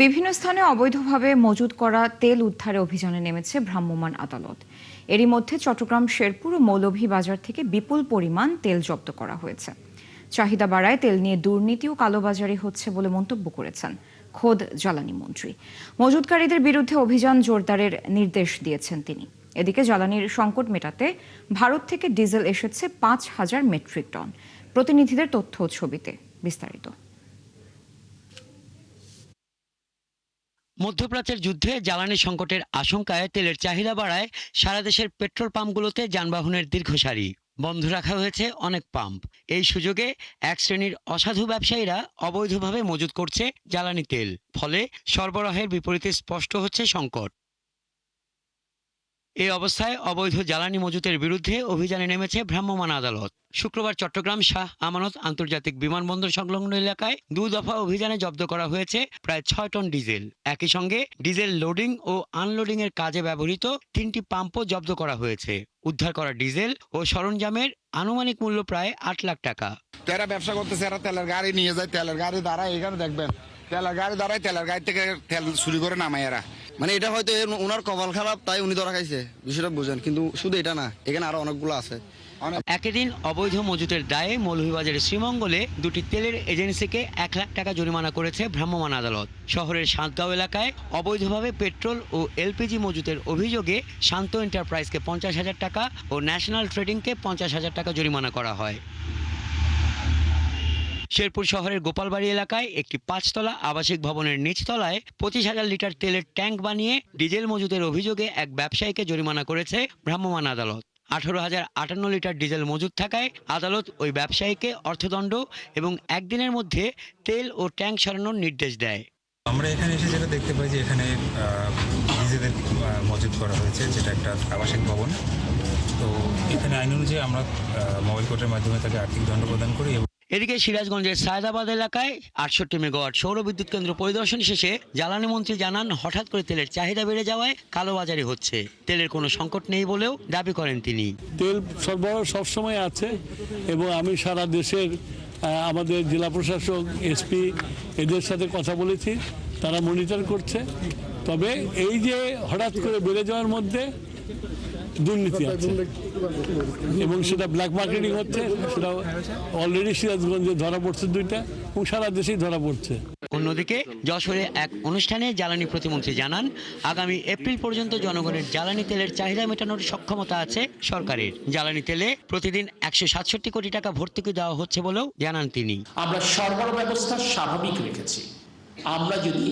বিভিন্ন স্থানে অবৈধভাবে মজুত করা তেল উদ্ধারে অভিযানে নেমেছে ভ্রাম্যমাণ আদালত। এরই মধ্যে চট্টগ্রাম শেরপুর ও মৌলভীবাজার থেকে বিপুল পরিমাণ তেল জব্দ করা হয়েছে। চাহিদা বাড়ায় তেল নিয়ে দুর্নীতি ও কালোবাজারি হচ্ছে বলে মন্তব্য করেছেন খোদ জ্বালানি মন্ত্রী। মজুতকারীদের বিরুদ্ধে অভিযান জোরদারের নির্দেশ দিয়েছেন তিনি। এদিকে জ্বালানির সংকট মেটাতে ভারত থেকে ডিজেল এসেছে 5,000 মেট্রিক টন। প্রতিনিধিদের তথ্য ও ছবিতে বিস্তারিত। মধ্যপ্রাচ্যের যুদ্ধে জ্বালানি সংকটের আশঙ্কায় তেলের চাহিদা বাড়ায় সারা দেশের পেট্রোল পাম্পগুলোতে যানবাহনের দীর্ঘ সারি। বন্ধ রাখা হয়েছে অনেক পাম্প। এই সুযোগে এক শ্রেণীর অসাধু ব্যবসায়ীরা অবৈধভাবে মজুত করছে জ্বালানি তেল। ফলে সরবরাহের বিপরীতে স্পষ্ট হচ্ছে সংকট। এই অবস্থায় অবৈধ জ্বালানি মজুতের বিরুদ্ধে অভিযানে নেমেছে ভ্রাম্যমাণ আদালত। শুক্রবার চট্টগ্রাম শাহ আমানত আন্তর্জাতিক বিমানবন্দর সংলগ্ন এলাকায় 2 দফা অভিযানে জব্দ করা হয়েছে প্রায় 6 টন ডিজেল। একই সঙ্গে ডিজেল লোডিং ও আনলোডিং এর কাজে ব্যবহৃত 3টি পাম্পও জব্দ করা হয়েছে। উদ্ধার করা ডিজেল ও সরঞ্জামের আনুমানিক মূল্য প্রায় 8 লাখ টাকা। যারা ব্যবসা করতেছে এরা তেলের গাড়ি নিয়ে যায়, তেলের গাড়ি দ্বারা এখানে দেখবেন তেলের গাড়ি দ্বারাই তেলের গাড়ি থেকে তেল চুরি করে নামায় এরা। মানে এটা হয়তো ওনার কপাল খারাপ তাই উনি ধরা খাইছে, বিষয়টা বুঝেন। কিন্তু শুধু এটা না, এখানে আরো অনেকগুলো আছে। একই দিন অবৈধ মজুতের দায়ে মৌলভীবাজারের শ্রীমঙ্গলে 2টি তেলের এজেন্সিকে 1 লাখ টাকা জরিমানা করেছে ভ্রাম্যমাণ আদালত। শহরের সাতগাঁও এলাকায় অবৈধভাবে পেট্রোল ও এলপিজি মজুতের অভিযোগে শান্ত এন্টারপ্রাইজকে 50,000 টাকা ও ন্যাশনাল ট্রেডিংকে 50,000 টাকা জরিমানা করা হয়। শেরপুর শহরের গোপালবাড়ি এলাকায় একটি 5তলা আবাসিক ভবনের নিচতলায় 25,000 লিটার তেলের ট্যাঙ্ক বানিয়ে ডিজেল মজুতের অভিযোগে এক ব্যবসায়ীকে জরিমানা করেছে ভ্রাম্যমাণ আদালত। 18,058 লিটার ডিজেল মজুত থাকায় আদালত ওই ব্যবসায়ীকে অর্থদণ্ড এবং একদিনের মধ্যে তেল ও ট্যাঙ্ক সরানোর নির্দেশ দেয়। আমরা এখানে এসে যেটা দেখতে পাই যে এখানে ডিজেলের মজুত করা হয়েছে, যেটা একটা আবাসিক ভবন। তো এখানে আইন অনুযায়ী আমরা মোবাইল কোর্টের মাধ্যমে তাকে আর্থিক দণ্ড প্রদান করি। এদিকে সিরাজগঞ্জের সায়দাবাদ এলাকায় 68 মেগাওয়াট সৌর বিদ্যুৎ কেন্দ্র পরিদর্শন শেষে জ্বালানি মন্ত্রী জানান, হঠাৎ করে তেলের চাহিদা বেড়ে যাওয়ায় কালোবাজারি হচ্ছে। তেলের কোনো সংকট নেই বলেও দাবি করেন তিনি। তেল সরবরাহ সবসময় আছে এবং আমি সারা দেশের আমাদের জেলা প্রশাসক, এসপি এদের সাথে কথা বলেছি, তারা মনিটর করছে। তবে এই যে হঠাৎ করে বেড়ে যাওয়ার মধ্যে দুর্নীতি আছে এবং সেটা ব্ল্যাক মার্কেটিং হচ্ছে, সেটা অলরেডি সিরাজগঞ্জে ধরা পড়ছে 2টা এবং সারা দেশেই ধরা পড়ছে। অন্যদিকে যশোরে এক অনুষ্ঠানে জ্বালানি প্রতিমন্ত্রী জানান, আগামী এপ্রিল পর্যন্ত জনগণের জ্বালানি তেলের চাহিদা মেটানোর সক্ষমতা আছে সরকারের। জ্বালানি তেলে প্রতিদিন 167 কোটি টাকা ভর্তুকি দেওয়া হচ্ছে বলেও জানান তিনি। আমরা সরবরাহ ব্যবস্থা স্বাভাবিক রেখেছি। আমরা যদি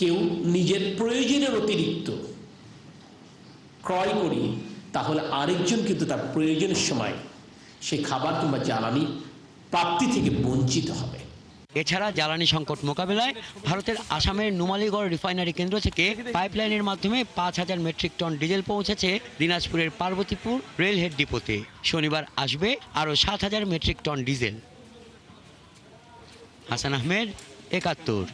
কেউ নিজের প্রয়োজনের অতিরিক্ত ক্রয় করি, তাহলে আরেকজন কিন্তু তার প্রয়োজনের সময় সেই খাবার কিংবা জ্বালানি প্রাপ্তি থেকে বঞ্চিত হবে। এছাড়া জ্বালানি সংকট মোকাবেলায় ভারতের আসামের নুমালীগড় রিফাইনারি কেন্দ্র থেকে পাইপলাইনের মাধ্যমে 5,000 মেট্রিক টন ডিজেল পৌঁছেছে দিনাজপুরের পার্বতীপুর রেলহেড ডিপোতে। শনিবার আসবে আরও 7,000 metric ton diesel. Hasan Ahmed, 71।